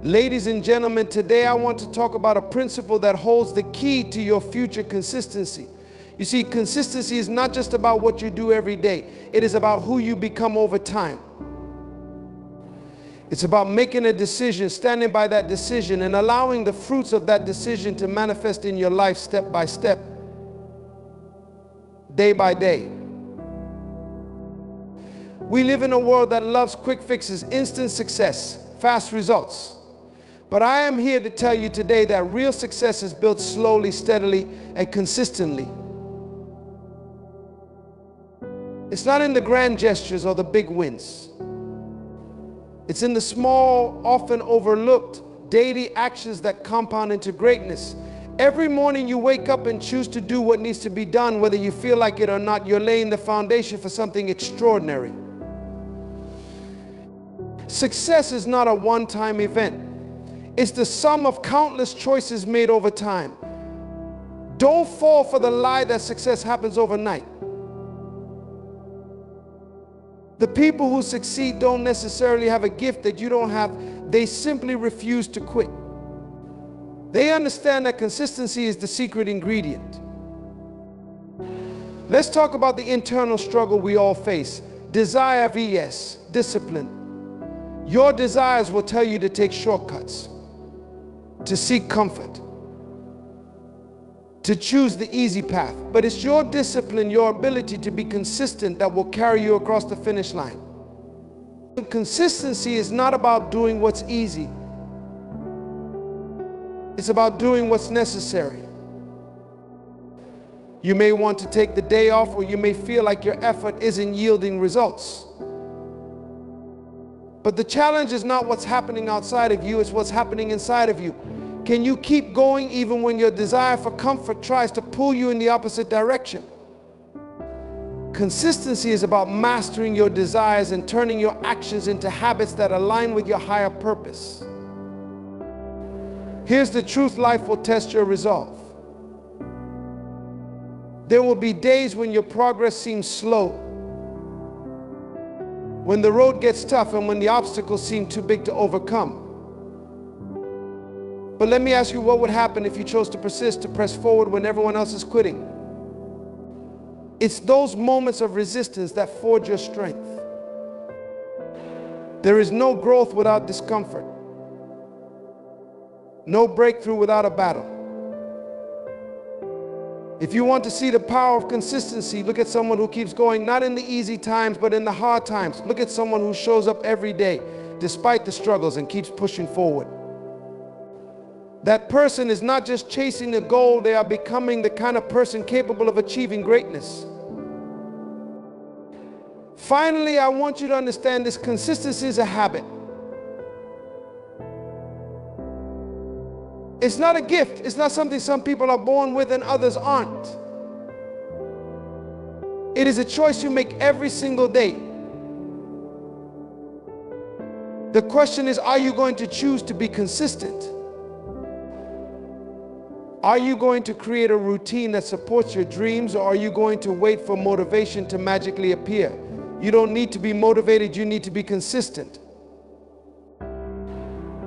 Ladies and gentlemen, today I want to talk about a principle that holds the key to your future consistency. You see, consistency is not just about what you do every day. It is about who you become over time. It's about making a decision, standing by that decision, and allowing the fruits of that decision to manifest in your life step by step, day by day. We live in a world that loves quick fixes, instant success, fast results. But I am here to tell you today that real success is built slowly, steadily, and consistently. It's not in the grand gestures or the big wins. It's in the small, often overlooked, daily actions that compound into greatness. Every morning you wake up and choose to do what needs to be done, whether you feel like it or not. You're laying the foundation for something extraordinary. Success is not a one-time event. It's the sum of countless choices made over time. Don't fall for the lie that success happens overnight. The people who succeed don't necessarily have a gift that you don't have. They simply refuse to quit. They understand that consistency is the secret ingredient. Let's talk about the internal struggle we all face. Desire vs. discipline. Your desires will tell you to take shortcuts, to seek comfort, to choose the easy path. But it's your discipline, your ability to be consistent that will carry you across the finish line. Consistency is not about doing what's easy. It's about doing what's necessary. You may want to take the day off, or you may feel like your effort isn't yielding results. But the challenge is not what's happening outside of you, it's what's happening inside of you. Can you keep going even when your desire for comfort tries to pull you in the opposite direction? Consistency is about mastering your desires and turning your actions into habits that align with your higher purpose. Here's the truth: life will test your resolve. There will be days when your progress seems slow, when the road gets tough, and when the obstacles seem too big to overcome. But let me ask you, what would happen if you chose to persist, to press forward when everyone else is quitting? It's those moments of resistance that forge your strength. There is no growth without discomfort, no breakthrough without a battle. If you want to see the power of consistency, look at someone who keeps going, not in the easy times, but in the hard times. Look at someone who shows up every day, despite the struggles, and keeps pushing forward. That person is not just chasing a goal, they are becoming the kind of person capable of achieving greatness. Finally, I want you to understand this: consistency is a habit. It's not a gift. It's not something some people are born with and others aren't. It is a choice you make every single day. The question is, are you going to choose to be consistent? Are you going to create a routine that supports your dreams, or are you going to wait for motivation to magically appear? You don't need to be motivated, you need to be consistent.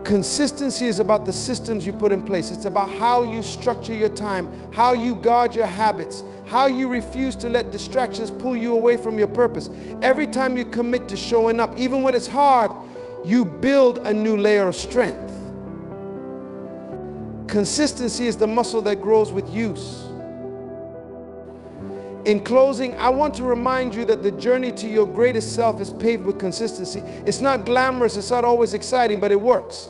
Consistency is about the systems you put in place. It's about how you structure your time, how you guard your habits, how you refuse to let distractions pull you away from your purpose. Every time you commit to showing up, even when it's hard, you build a new layer of strength. Consistency is the muscle that grows with use. In closing, I want to remind you that the journey to your greatest self is paved with consistency. It's not glamorous, it's not always exciting, but it works.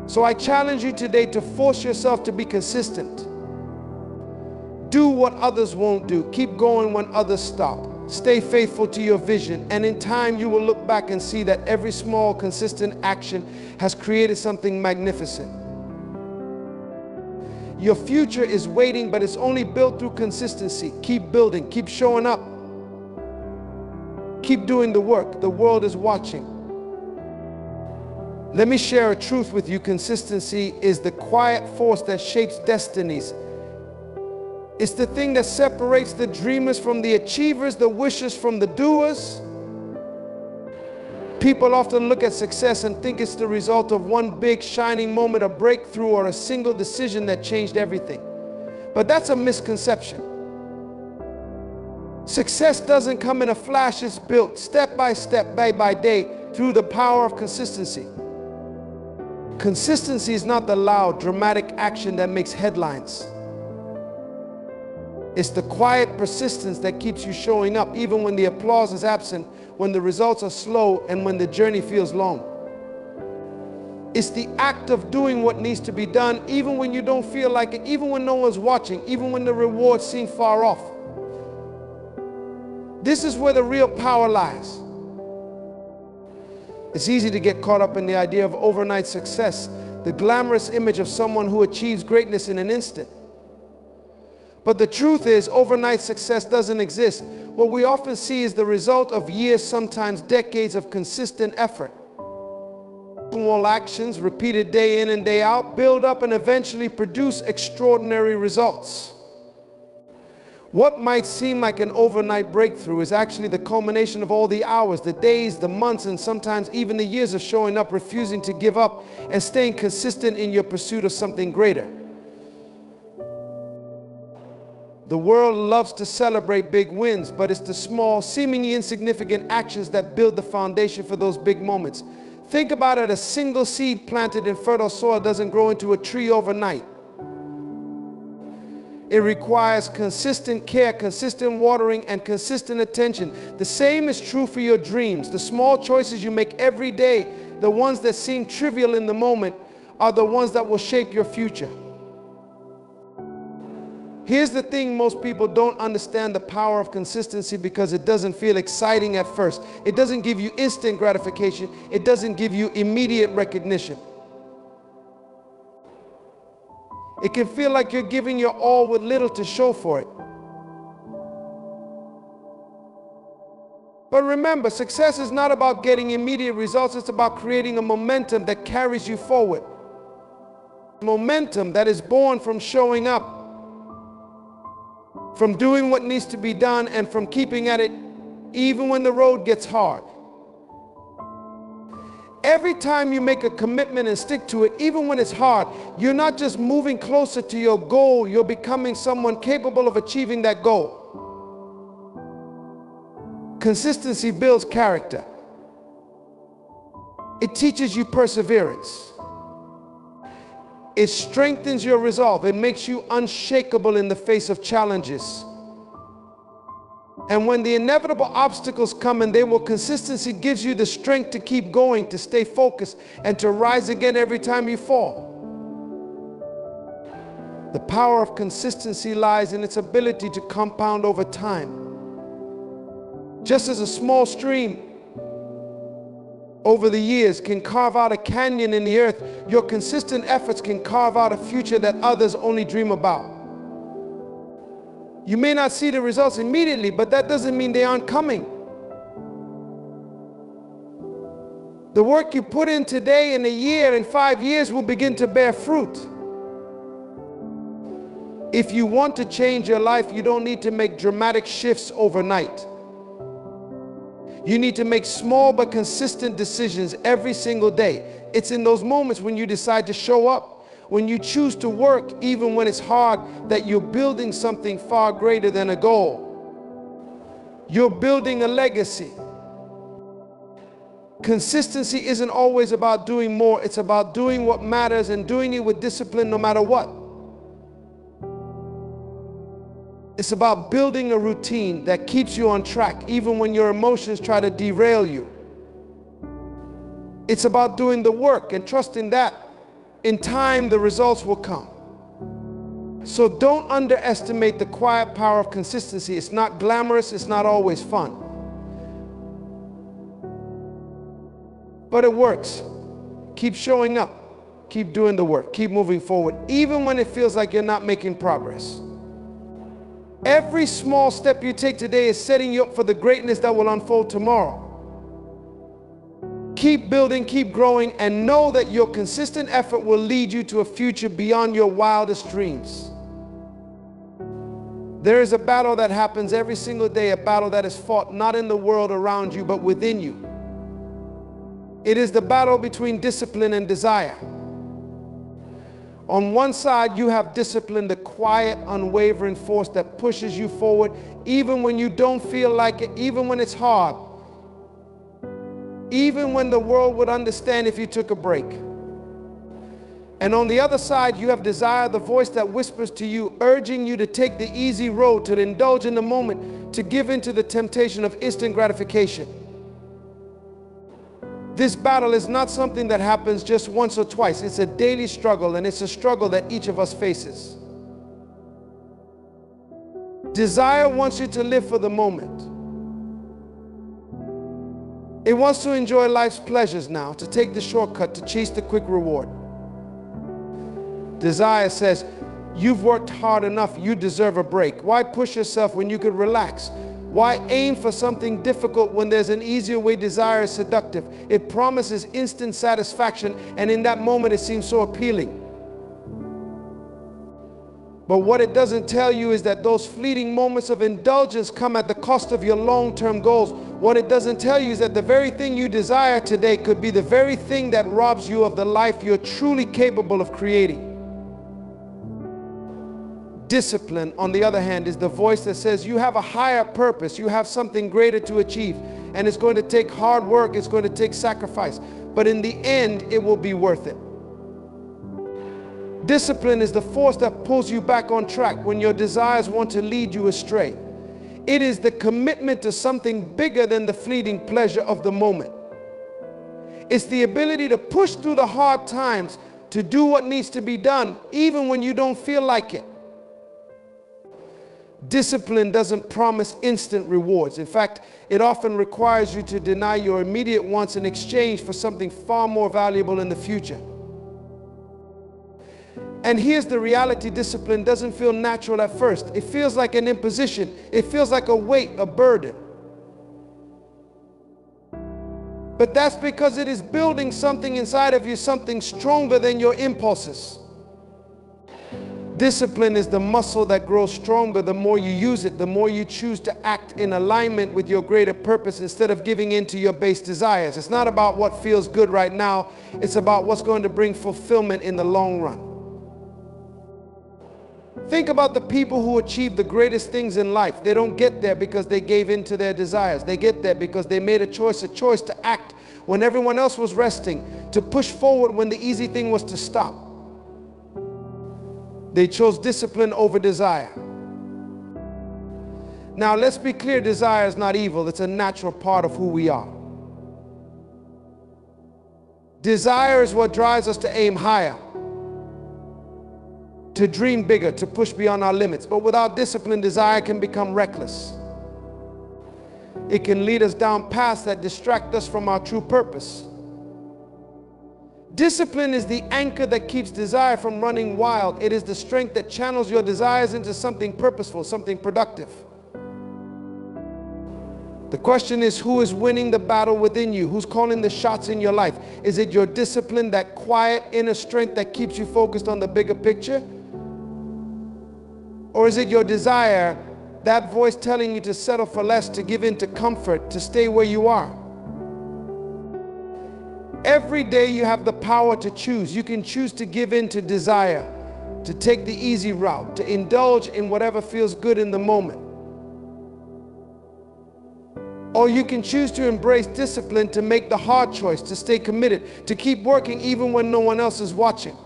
So I challenge you today to force yourself to be consistent. Do what others won't do. Keep going when others stop. Stay faithful to your vision, and in time you will look back and see that every small, consistent action has created something magnificent. Your future is waiting, but it's only built through consistency. Keep building, keep showing up, keep doing the work. The world is watching. Let me share a truth with you. Consistency is the quiet force that shapes destinies. It's the thing that separates the dreamers from the achievers, the wishers from the doers. People often look at success and think it's the result of one big shining moment, a breakthrough, or a single decision that changed everything. But that's a misconception. Success doesn't come in a flash. It's built step by step, day by day, through the power of consistency. Consistency is not the loud, dramatic action that makes headlines. It's the quiet persistence that keeps you showing up, even when the applause is absent, when the results are slow, and when the journey feels long. It's the act of doing what needs to be done, even when you don't feel like it, even when no one's watching, even when the rewards seem far off. This is where the real power lies. It's easy to get caught up in the idea of overnight success, the glamorous image of someone who achieves greatness in an instant. But the truth is, overnight success doesn't exist. What we often see is the result of years, sometimes decades, of consistent effort. Small actions, repeated day in and day out, build up and eventually produce extraordinary results. What might seem like an overnight breakthrough is actually the culmination of all the hours, the days, the months, and sometimes even the years of showing up, refusing to give up, and staying consistent in your pursuit of something greater. The world loves to celebrate big wins, but it's the small, seemingly insignificant actions that build the foundation for those big moments. Think about it: a single seed planted in fertile soil doesn't grow into a tree overnight. It requires consistent care, consistent watering, and consistent attention. The same is true for your dreams. The small choices you make every day, the ones that seem trivial in the moment, are the ones that will shape your future. Here's the thing: most people don't understand the power of consistency because it doesn't feel exciting at first. It doesn't give you instant gratification. It doesn't give you immediate recognition. It can feel like you're giving your all with little to show for it. But remember, success is not about getting immediate results. It's about creating a momentum that carries you forward. Momentum that is born from showing up, from doing what needs to be done, and from keeping at it even when the road gets hard. Every time you make a commitment and stick to it, even when it's hard, you're not just moving closer to your goal, you're becoming someone capable of achieving that goal. Consistency builds character. It teaches you perseverance. It strengthens your resolve. It makes you unshakable in the face of challenges. And when the inevitable obstacles come, and they will, consistency gives you the strength to keep going, to stay focused, and to rise again every time you fall. The power of consistency lies in its ability to compound over time. Just as a small stream over the years can carve out a canyon in the earth, your consistent efforts can carve out a future that others only dream about. You may not see the results immediately, but that doesn't mean they aren't coming. The work you put in today, in a year, in 5 years, will begin to bear fruit. If you want to change your life, you don't need to make dramatic shifts overnight. You need to make small but consistent decisions every single day. It's in those moments when you decide to show up, when you choose to work even when it's hard, that you're building something far greater than a goal. You're building a legacy. Consistency isn't always about doing more. It's about doing what matters and doing it with discipline no matter what. It's about building a routine that keeps you on track even when your emotions try to derail you. It's about doing the work and trusting that in time the results will come. So don't underestimate the quiet power of consistency. It's not glamorous, it's not always fun. But it works. Keep showing up, keep doing the work, keep moving forward, even when it feels like you're not making progress. Every small step you take today is setting you up for the greatness that will unfold tomorrow. Keep building, keep growing, and know that your consistent effort will lead you to a future beyond your wildest dreams. There is a battle that happens every single day, a battle that is fought not in the world around you, but within you. It is the battle between discipline and desire. On one side, you have discipline, the quiet, unwavering force that pushes you forward, even when you don't feel like it, even when it's hard, even when the world would understand if you took a break. And on the other side, you have desire, the voice that whispers to you, urging you to take the easy road, to indulge in the moment, to give in to the temptation of instant gratification. This battle is not something that happens just once or twice. It's a daily struggle, and it's a struggle that each of us faces. Desire wants you to live for the moment. It wants to enjoy life's pleasures now, to take the shortcut, to chase the quick reward. Desire says, you've worked hard enough, you deserve a break. Why push yourself when you could relax? Why aim for something difficult when there's an easier way? Desire is seductive. It promises instant satisfaction, and in that moment it seems so appealing. But what it doesn't tell you is that those fleeting moments of indulgence come at the cost of your long-term goals. What it doesn't tell you is that the very thing you desire today could be the very thing that robs you of the life you're truly capable of creating. Discipline, on the other hand, is the voice that says you have a higher purpose, you have something greater to achieve, and it's going to take hard work, it's going to take sacrifice, but in the end, it will be worth it. Discipline is the force that pulls you back on track when your desires want to lead you astray. It is the commitment to something bigger than the fleeting pleasure of the moment. It's the ability to push through the hard times, to do what needs to be done, even when you don't feel like it. Discipline doesn't promise instant rewards. In fact, it often requires you to deny your immediate wants in exchange for something far more valuable in the future. And here's the reality: discipline doesn't feel natural at first. It feels like an imposition. It feels like a weight, a burden. But that's because it is building something inside of you, something stronger than your impulses. Discipline is the muscle that grows stronger the more you use it, the more you choose to act in alignment with your greater purpose instead of giving in to your base desires. It's not about what feels good right now. It's about what's going to bring fulfillment in the long run. Think about the people who achieve the greatest things in life. They don't get there because they gave in to their desires. They get there because they made a choice to act when everyone else was resting, to push forward when the easy thing was to stop. They chose discipline over desire. Now, let's be clear, desire is not evil. It's a natural part of who we are. Desire is what drives us to aim higher, to dream bigger, to push beyond our limits. But without discipline, desire can become reckless. It can lead us down paths that distract us from our true purpose. Discipline is the anchor that keeps desire from running wild. It is the strength that channels your desires into something purposeful, something productive. The question is, who is winning the battle within you? Who's calling the shots in your life? Is it your discipline, that quiet inner strength that keeps you focused on the bigger picture? Or is it your desire, that voice telling you to settle for less, to give in to comfort, to stay where you are? Every day you have the power to choose. You can choose to give in to desire, to take the easy route, to indulge in whatever feels good in the moment. Or you can choose to embrace discipline, to make the hard choice, to stay committed, to keep working even when no one else is watching.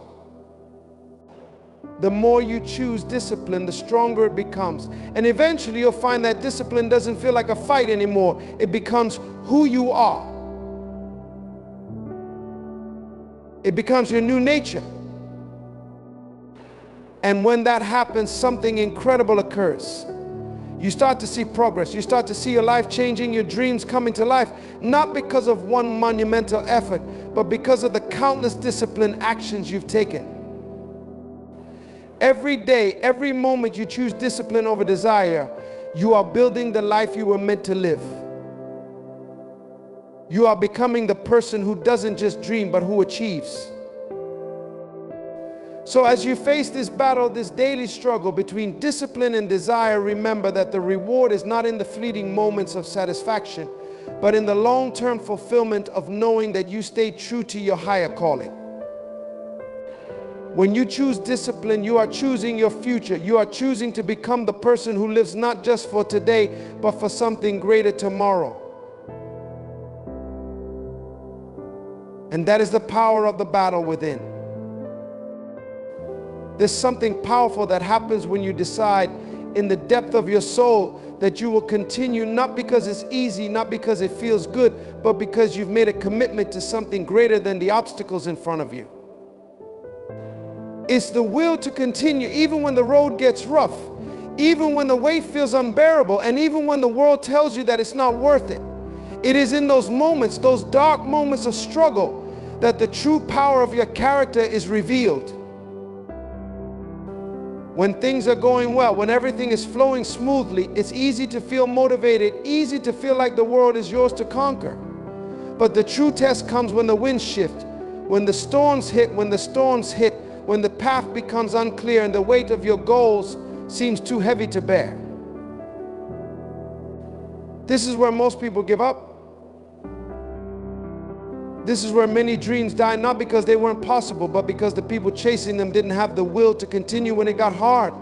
The more you choose discipline, the stronger it becomes. And eventually you'll find that discipline doesn't feel like a fight anymore. It becomes who you are. It becomes your new nature. And when that happens, something incredible occurs. You start to see progress. You start to see your life changing, your dreams coming to life, not because of one monumental effort, but because of the countless disciplined actions you've taken. Every day, every moment you choose discipline over desire, you are building the life you were meant to live. You are becoming the person who doesn't just dream, but who achieves. So as you face this battle, this daily struggle between discipline and desire, remember that the reward is not in the fleeting moments of satisfaction, but in the long-term fulfillment of knowing that you stay true to your higher calling. When you choose discipline, you are choosing your future. You are choosing to become the person who lives not just for today, but for something greater tomorrow. And that is the power of the battle within. There's something powerful that happens when you decide in the depth of your soul that you will continue, not because it's easy, not because it feels good, but because you've made a commitment to something greater than the obstacles in front of you. It's the will to continue even when the road gets rough, even when the weight feels unbearable, and even when the world tells you that it's not worth it. It is in those moments, those dark moments of struggle, that the true power of your character is revealed. When things are going well, when everything is flowing smoothly, it's easy to feel motivated, easy to feel like the world is yours to conquer. But the true test comes when the winds shift, when the storms hit, when the path becomes unclear and the weight of your goals seems too heavy to bear. This is where most people give up. This is where many dreams die, not because they weren't possible, but because the people chasing them didn't have the will to continue when it got hard.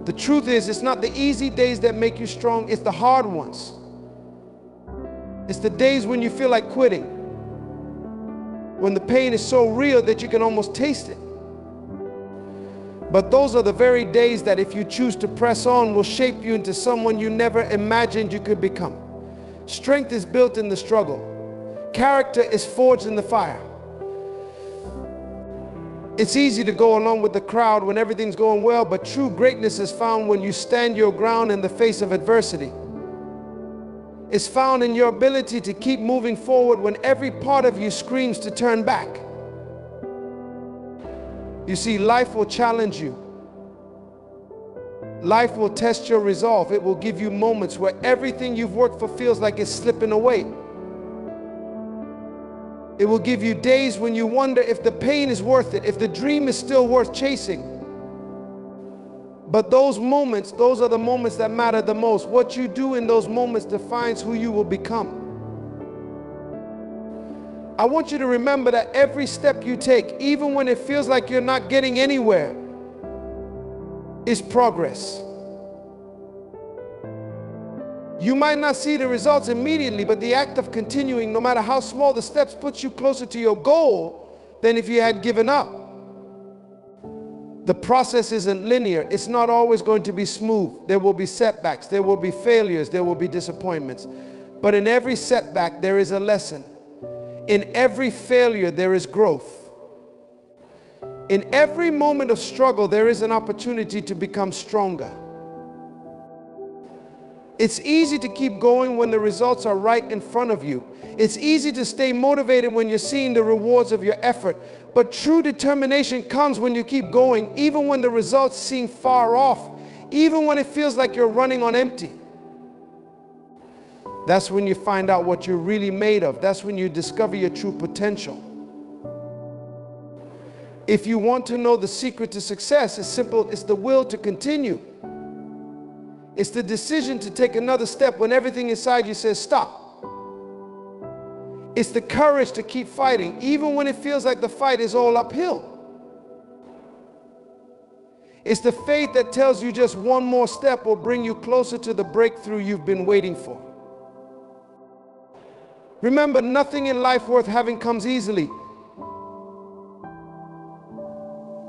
The truth is, it's not the easy days that make you strong, it's the hard ones. It's the days when you feel like quitting, when the pain is so real that you can almost taste it. But those are the very days that, if you choose to press on, will shape you into someone you never imagined you could become. Strength is built in the struggle. Character is forged in the fire. It's easy to go along with the crowd when everything's going well, but true greatness is found when you stand your ground in the face of adversity. It's found in your ability to keep moving forward when every part of you screams to turn back. You see, life will challenge you. Life will test your resolve. It will give you moments where everything you've worked for feels like it's slipping away. It will give you days when you wonder if the pain is worth it, if the dream is still worth chasing. But those moments, those are the moments that matter the most. What you do in those moments defines who you will become. I want you to remember that every step you take, even when it feels like you're not getting anywhere, is progress. You might not see the results immediately, but the act of continuing, no matter how small the steps, puts you closer to your goal than if you had given up. The process isn't linear. It's not always going to be smooth. There will be setbacks, there will be failures, there will be disappointments. But in every setback, there is a lesson. In every failure, there is growth. In every moment of struggle, there is an opportunity to become stronger. It's easy to keep going when the results are right in front of you. It's easy to stay motivated when you're seeing the rewards of your effort. But true determination comes when you keep going, even when the results seem far off, even when it feels like you're running on empty. That's when you find out what you're really made of. That's when you discover your true potential. If you want to know the secret to success, it's simple. It's the will to continue. It's the decision to take another step when everything inside you says stop. It's the courage to keep fighting, even when it feels like the fight is all uphill. It's the faith that tells you just one more step will bring you closer to the breakthrough you've been waiting for. Remember, nothing in life worth having comes easily.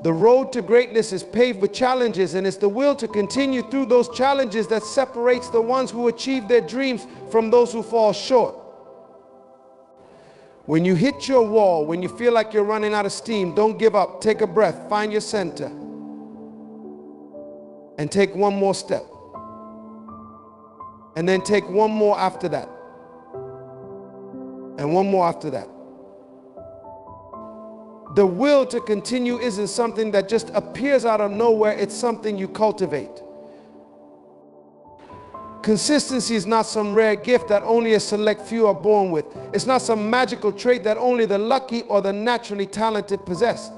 The road to greatness is paved with challenges, and it's the will to continue through those challenges that separates the ones who achieve their dreams from those who fall short. When you hit your wall, when you feel like you're running out of steam, don't give up. Take a breath, find your center, and take one more step. And then take one more after that. And one more after that. The will to continue isn't something that just appears out of nowhere. It's something you cultivate. Consistency is not some rare gift that only a select few are born with. It's not some magical trait that only the lucky or the naturally talented possess.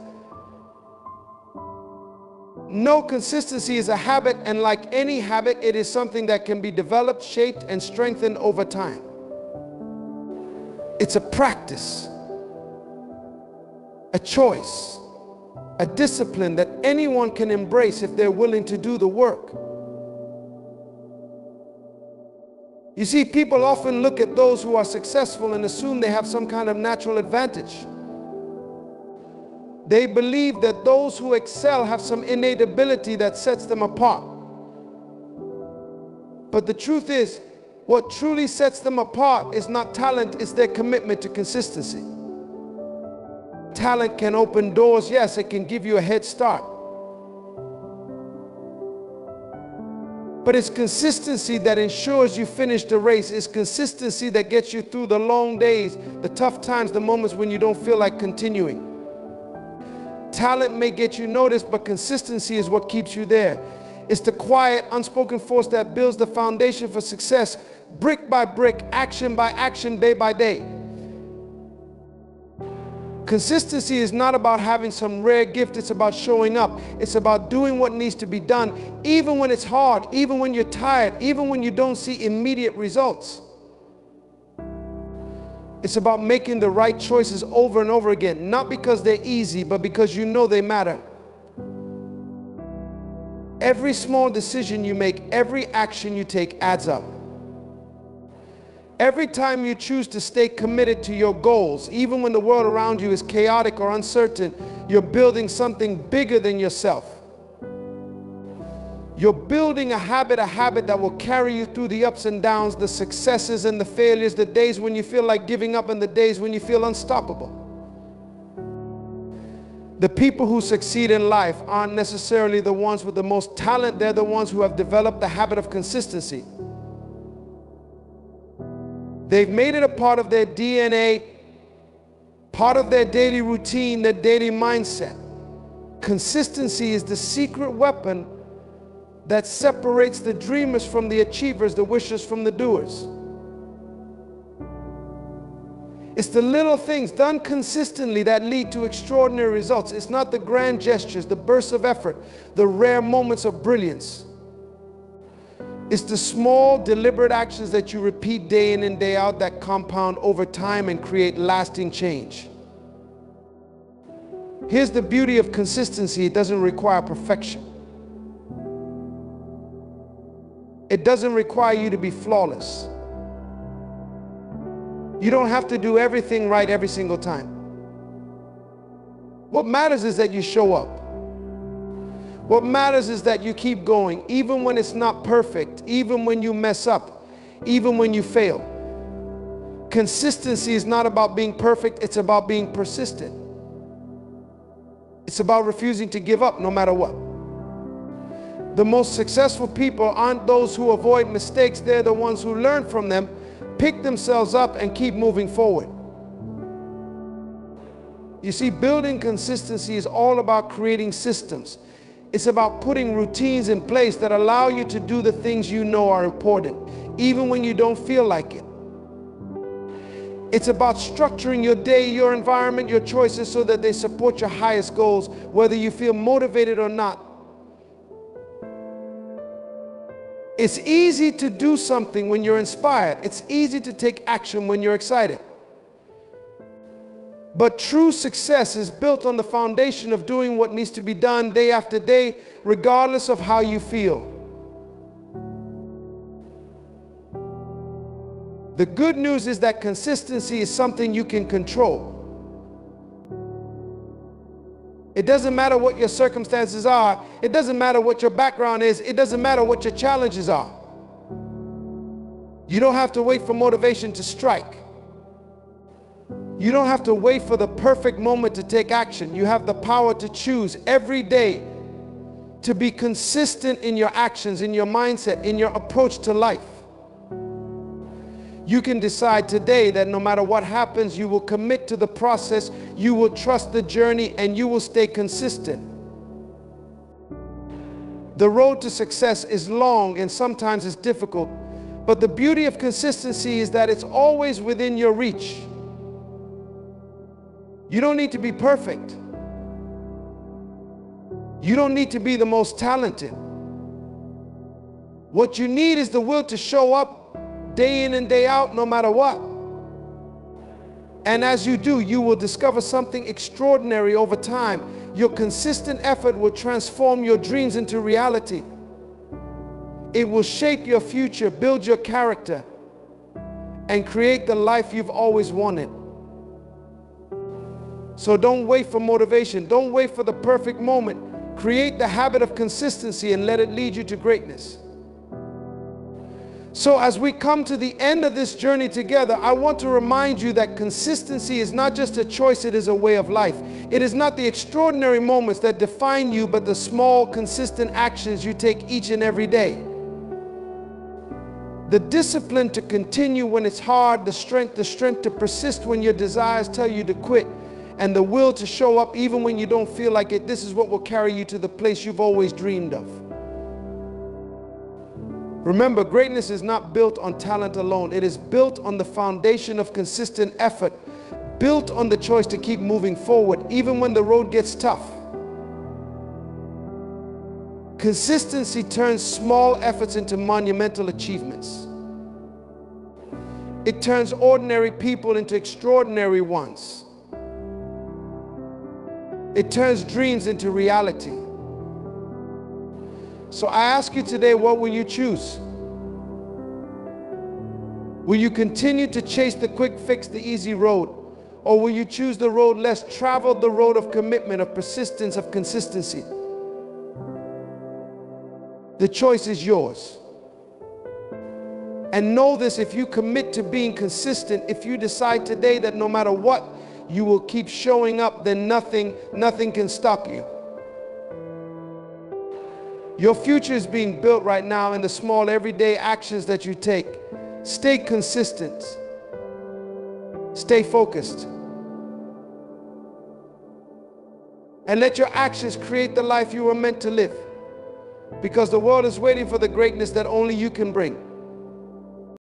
No, consistency is a habit, and like any habit, it is something that can be developed, shaped, and strengthened over time. It's a practice, a choice, a discipline that anyone can embrace if they're willing to do the work. You see, people often look at those who are successful and assume they have some kind of natural advantage. They believe that those who excel have some innate ability that sets them apart. But the truth is, what truly sets them apart is not talent, it's their commitment to consistency. Talent can open doors, yes, it can give you a head start. But it's consistency that ensures you finish the race. It's consistency that gets you through the long days, the tough times, the moments when you don't feel like continuing. Talent may get you noticed, but consistency is what keeps you there. It's the quiet, unspoken force that builds the foundation for success, brick by brick, action by action, day by day. Consistency is not about having some rare gift, it's about showing up. It's about doing what needs to be done, even when it's hard, even when you're tired, even when you don't see immediate results. It's about making the right choices over and over again, not because they're easy, but because you know they matter. Every small decision you make, every action you take adds up. Every time you choose to stay committed to your goals, even when the world around you is chaotic or uncertain, you're building something bigger than yourself. You're building a habit that will carry you through the ups and downs, the successes and the failures, the days when you feel like giving up and the days when you feel unstoppable. The people who succeed in life aren't necessarily the ones with the most talent, they're the ones who have developed the habit of consistency. They've made it a part of their DNA, part of their daily routine, their daily mindset. Consistency is the secret weapon that separates the dreamers from the achievers, the wishers from the doers. It's the little things done consistently that lead to extraordinary results. It's not the grand gestures, the bursts of effort, the rare moments of brilliance. It's the small, deliberate actions that you repeat day in and day out that compound over time and create lasting change. Here's the beauty of consistency: it doesn't require perfection. It doesn't require you to be flawless. You don't have to do everything right every single time. What matters is that you show up. What matters is that you keep going, even when it's not perfect, even when you mess up, even when you fail. Consistency is not about being perfect, it's about being persistent. It's about refusing to give up no matter what. The most successful people aren't those who avoid mistakes, they're the ones who learn from them, pick themselves up, and keep moving forward. You see, building consistency is all about creating systems. It's about putting routines in place that allow you to do the things you know are important, even when you don't feel like it. It's about structuring your day, your environment, your choices so that they support your highest goals, whether you feel motivated or not. It's easy to do something when you're inspired. It's easy to take action when you're excited. But true success is built on the foundation of doing what needs to be done day after day, regardless of how you feel. The good news is that consistency is something you can control. It doesn't matter what your circumstances are. It doesn't matter what your background is. It doesn't matter what your challenges are. You don't have to wait for motivation to strike. You don't have to wait for the perfect moment to take action. You have the power to choose every day to be consistent in your actions, in your mindset, in your approach to life. You can decide today that no matter what happens, you will commit to the process, you will trust the journey, and you will stay consistent. The road to success is long and sometimes it's difficult, but the beauty of consistency is that it's always within your reach. You don't need to be perfect. You don't need to be the most talented. What you need is the will to show up day in and day out, no matter what. And as you do, you will discover something extraordinary over time. Your consistent effort will transform your dreams into reality. It will shape your future, build your character, and create the life you've always wanted. So don't wait for motivation. Don't wait for the perfect moment. Create the habit of consistency and let it lead you to greatness. So as we come to the end of this journey together, I want to remind you that consistency is not just a choice, it is a way of life. It is not the extraordinary moments that define you, but the small, consistent actions you take each and every day. The discipline to continue when it's hard, the strength to persist when your desires tell you to quit, and the will to show up even when you don't feel like it. This is what will carry you to the place you've always dreamed of. Remember, greatness is not built on talent alone. It is built on the foundation of consistent effort, built on the choice to keep moving forward, even when the road gets tough. Consistency turns small efforts into monumental achievements. It turns ordinary people into extraordinary ones. It turns dreams into reality. So I ask you today, what will you choose? Will you continue to chase the quick fix, the easy road? Or will you choose the road less traveled, the road of commitment, of persistence, of consistency? The choice is yours. And know this, if you commit to being consistent, if you decide today that no matter what, you will keep showing up, then nothing can stop you. Your future is being built right now in the small everyday actions that you take. Stay consistent. Stay focused. And let your actions create the life you were meant to live. Because the world is waiting for the greatness that only you can bring.